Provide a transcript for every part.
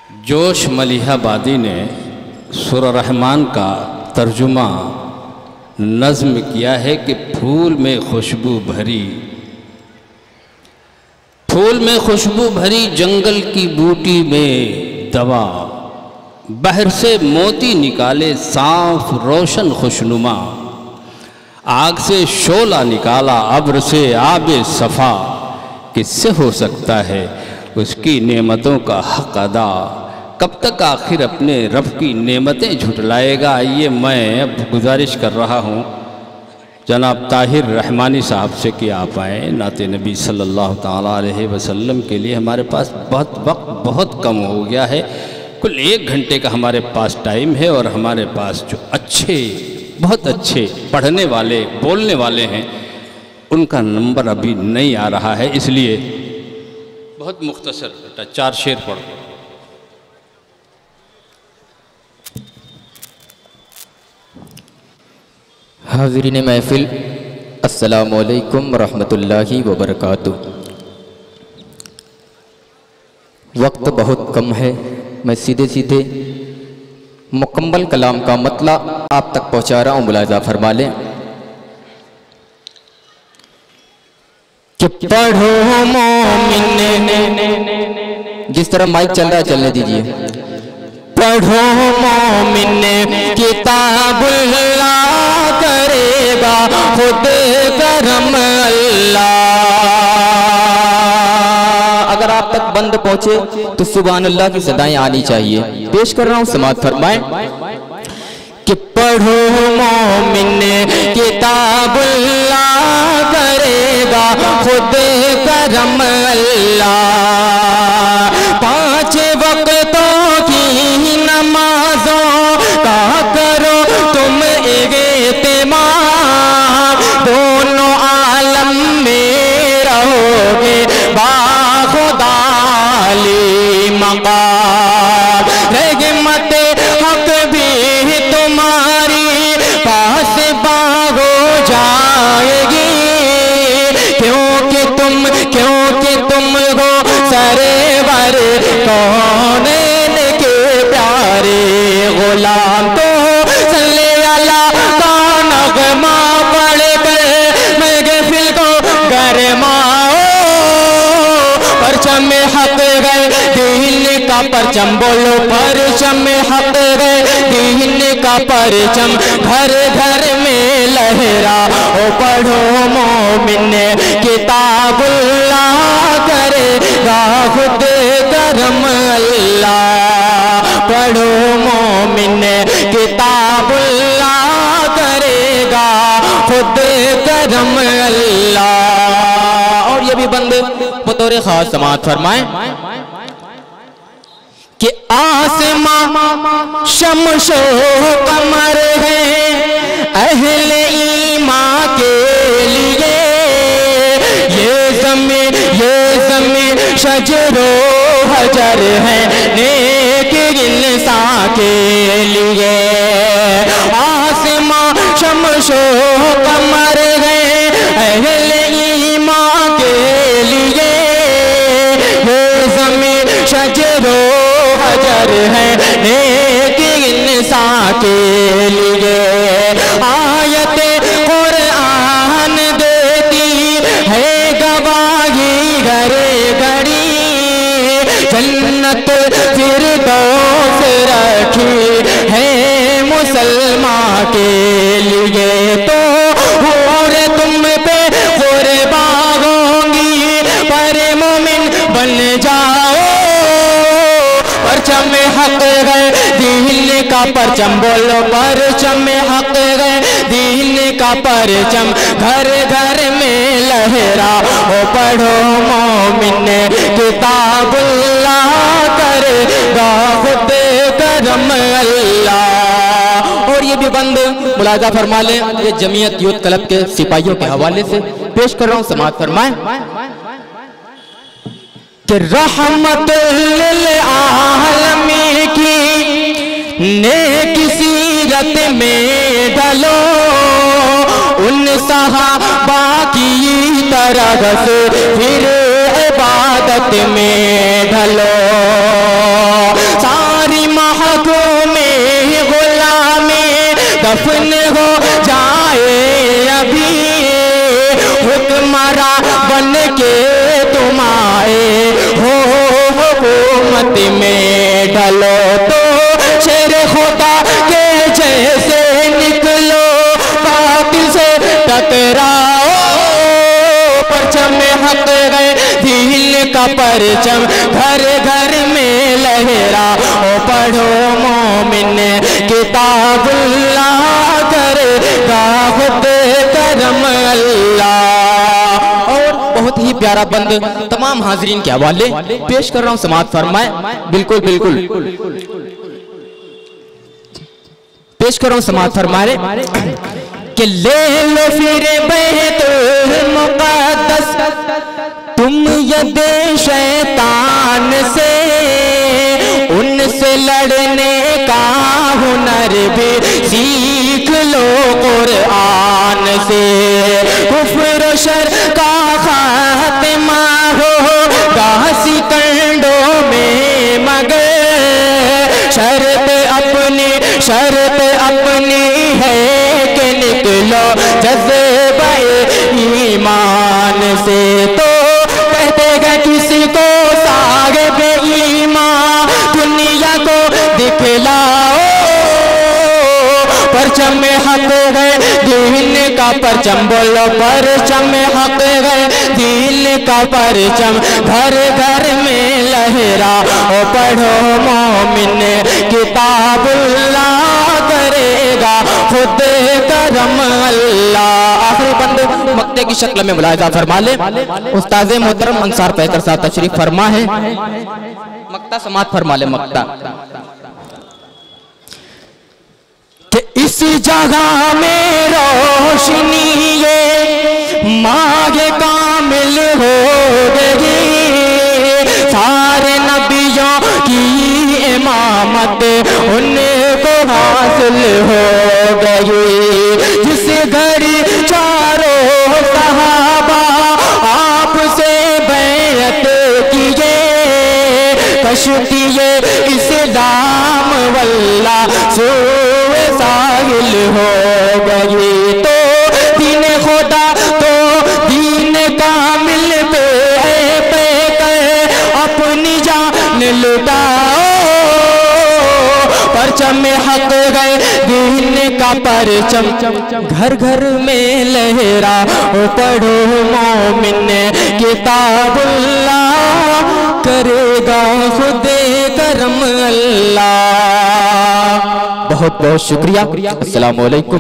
جوش ملیح آبادی نے سورہ رحمان کا ترجمہ نظم کیا ہے کہ پھول میں خوشبو بھری جنگل کی بوٹی میں دوا، بحر سے موتی نکالے صاف روشن خوشنما، آگ سے شعلہ نکالا ابر سے آب صفا، کس سے ہو سکتا ہے اس کی نعمتوں کا حق ادا، کب تک آخر اپنے رب کی نعمتیں جھٹلائے گا۔ آئیے میں اب گزارش کر رہا ہوں جناب طاہر رحمانی صاحب سے کہ آپ آئیں۔ نعت نبی صلی اللہ تعالیٰ علیہ وسلم کے لیے ہمارے پاس وقت بہت کم ہو گیا ہے، کل 1 گھنٹے کا ہمارے پاس ٹائم ہے، اور ہمارے پاس جو بہت اچھے پڑھنے والے بولنے والے ہیں ان کا نمبر ابھی نہیں آ رہا ہے، اس لیے بہت مختصر 4 شعر پڑھ۔ حاضرین محفل، السلام علیکم ورحمۃ اللہ وبرکاتہ۔ وقت بہت کم ہے، میں سیدھے مکمل کلام کا مطلع آپ تک پہنچا رہا ہوں، ملاحظہ فرما لیں کہ پڑھو مومن، جس طرح مائک چل رہا ہے چلنے دیجئے، پڑھو مومن کتاب اللہ کرے گا خود کرم اللہ۔ اگر آپ تک بند پہنچے تو سبحان اللہ کی صدائیں آنی چاہیے۔ پیش کر رہا ہوں، سماعت فرمائیں کہ پڑھو مومن کتاب اللہ کرے گا خود کرم اللہ۔ 5 وقتوں کی نمازوں کا کرو تم اہتمام، دونوں عالم میں رہو گے باخدا علی مقام۔ رحمت حق بھی تمہاری پاس باغ ہو جائے گی، کیونکہ تم ہو سرور کونین کے پیارے غلام۔ تو صلی اللہ کا نغمہ پڑھ کر محفل کو گرماؤ، پرچم حق ہے دین کا پرچم، بولو پرچم حق ہے دین کا پرچم، گھر گھر میں لہراؤ۔ پڑھو مومن کتاب اللہ کرے گا خود کرم اللہ۔ پڑھو مومن کتاب اللہ کرے گا خود کرم اللہ۔ اور یہ بھی بند بطور خاص سماعت فرمائیں کہ آسماں شمس و قمر ہے اہل ایمان کے لیے، یہ زمین شجر و حجر ہے نیک انسان کے لیے۔ آسماں شمس و قمر ہے اہل ایمان کے لیے، یہ زمین شجر و حجر ہے نیک انسان کے لیے۔ آیت قرآن دیتی ہے گواہی گھر گھڑی، جنت فردوس رکھی ہے مسلمان کے لیے۔ تو حور تم پہ قربان ہوں گی، پر مومن بن جاؤ، پرچم حق ہے دین کا پرچم، بولو پرچم حق ہے دین کا پرچم، گھر گھر میں لہراؤ۔ پڑھو مومن کتاب اللہ کرے گا خود کرم اللہ۔ اور یہ بھی بند ملاحظہ فرما لیں، یہ جمعیت یوتھ کلب کے سپاہیوں کے حوالے سے پیش کر رہا ہوں، سماعت فرمائیں کہ رحمت للعالمین کی نیک سیرت میں ڈھلو، ان صحابہ کی طرح سے پھر عبادت میں ڈھلو۔ کے تم آئے ہو حکومت میں ڈھلو تو شیر خدا کے جیسے نکلو باطل سے ٹکراؤ پرچم حق ہے دین کا پرچم گھر گھر میں لہراؤ پڑھو مومن کتاب اللہ کرے گا خود کرم اللہ۔ اور بہت ہی پیارا بند تمام حاضرین کے حوالے پیش کر رہا ہوں، سماعت فرمائیں۔ بالکل بالکل پیش کر رہا ہوں، سماعت فرمائے کہ لے لو پھر بیت المقدس تم ید شیطان سے، ان سے لڑنے کا ہنر بھی سیکھ لو قرآن سے، کفر و شر کا خاتمہ ہوگا سکنڈوں میں مگر شرط اپنی ہے کہ نکلو جذبہ ایمان سے۔ تو کہتے گئے کسی کو صاحب ایمان دنیا کو دکھلاؤ پرچم حق ہے دین کا پرچم، بولو پرچم حق ہے دین کا پرچم گھر گھر میں لہراؤ پڑھو مومن کتاب اللہ کرے گا خود کرم اللہ۔ آخری بند مقطع کی شکل میں ملاحظہ فرما لے، استاذ محترم انصار پیکر صاحب تشریف فرما ہے، مقطع سماعت فرما لے۔ مقطع کہ اس جگہ میں روشنی یہ ماہ کامل ہو گئی، سارے نبیوں کی امامت ان کو حاصل ہو گئی، جس گھڑی چاروں صحابہ آپ سے بیعت کیے، کشتی اسلام واللہ سوئے ساحل ہو گئی، تو دین خدا تو دین کامل پہ کر اپنی جان لٹاؤ پرچم حق ہے دین کا پرچم گھر گھر میں لہراؤ پڑھو مومن کتاب اللہ کرے گا خود کرم اللہ۔ بہت بہت شکریہ، السلام علیکم۔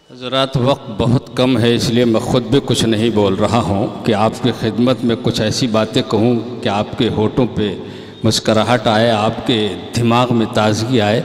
حضرات وقت بہت کم ہے، اس لیے میں خود بھی کچھ نہیں بول رہا ہوں کہ آپ کی خدمت میں کچھ ایسی باتیں کہوں کہ آپ کے ہونٹوں پہ مسکراہٹ آئے، آپ کے دماغ میں تازگی آئے۔